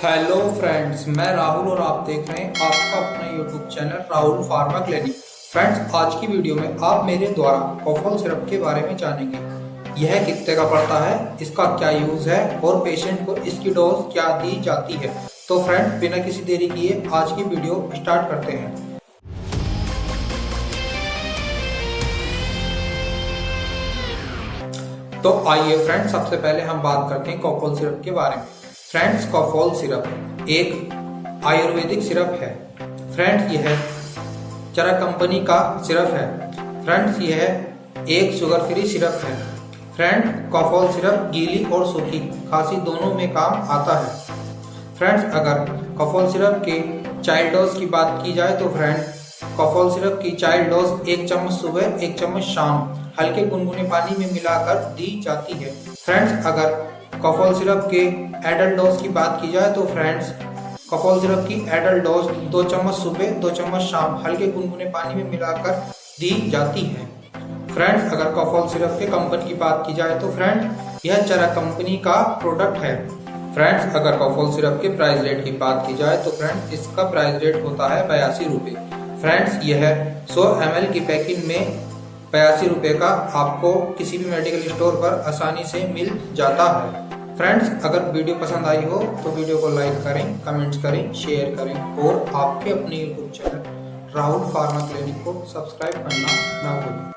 Hello friends, मैं राहुल और आप देख रहे हैं आपका अपना YouTube channel Rahul pharma clinic. Friends, आज की वीडियो में आप मेरे द्वारा कॉफॉल सिरप के बारे में जानेंगे। यह कितने का पड़ता है, इसका क्या यूज है और पेशेंट को इसकी डोज क्या दी जाती है। तो फ्रेंड्स, बिना किसी देरी किए आज की वीडियो स्टार्ट करते हैं। तो आइए फ्रेंड्स, सबसे पहले हम बात करते हैं कॉफॉल सिरप के बारे में। फ्रेंड्स, कॉफॉल सिरप एक आयुर्वेदिक सिरप है। फ्रेंड्स, यह चरा कंपनी का सिरप है। फ्रेंड्स, यह एक शुगर फ्री सिरप है। फ्रेंड्स, कॉफॉल सिरप गीली और सूखी खांसी दोनों में काम आता है। फ्रेंड्स, अगर कॉफॉल सिरप के चाइल्ड डोज की बात की जाए तो फ्रेंड्स, कॉफॉल सिरप की चाइल्ड डोज 1 चम्मच सुबह 1 चम्मच शाम हल्के गुनगुने पानी में मिलाकर दी जाती है। फ्रेंड्स, अगर कॉफॉल सिरप के एडल्ट डोज की बात की जाए तो फ्रेंड्स, कॉफॉल सिरप की एडल्ट डोज 2 चम्मच सुबह 2 चम्मच शाम हल्के गुनगुने पानी में मिलाकर दी जाती है। फ्रेंड्स, अगर कॉफॉल सिरप के कंपनी की बात की जाए तो फ्रेंड्स, यह चरा कंपनी का प्रोडक्ट है। फ्रेंड्स, अगर कॉफॉल सिरप के प्राइस रेट की बात की जाए तो फ्रेंड्स, इसका प्राइस रेट होता है 82 रुपये। फ्रेंड्स, यह 100 ml की पैकिंग में 82 रुपये का आपको किसी भी मेडिकल स्टोर पर आसानी से मिल जाता है। फ्रेंड्स, अगर वीडियो पसंद आई हो तो वीडियो को लाइक करें, कमेंट्स करें, शेयर करें और आपके अपने YouTube channel Rahul pharma clinic को सब्सक्राइब करना ना भूलें।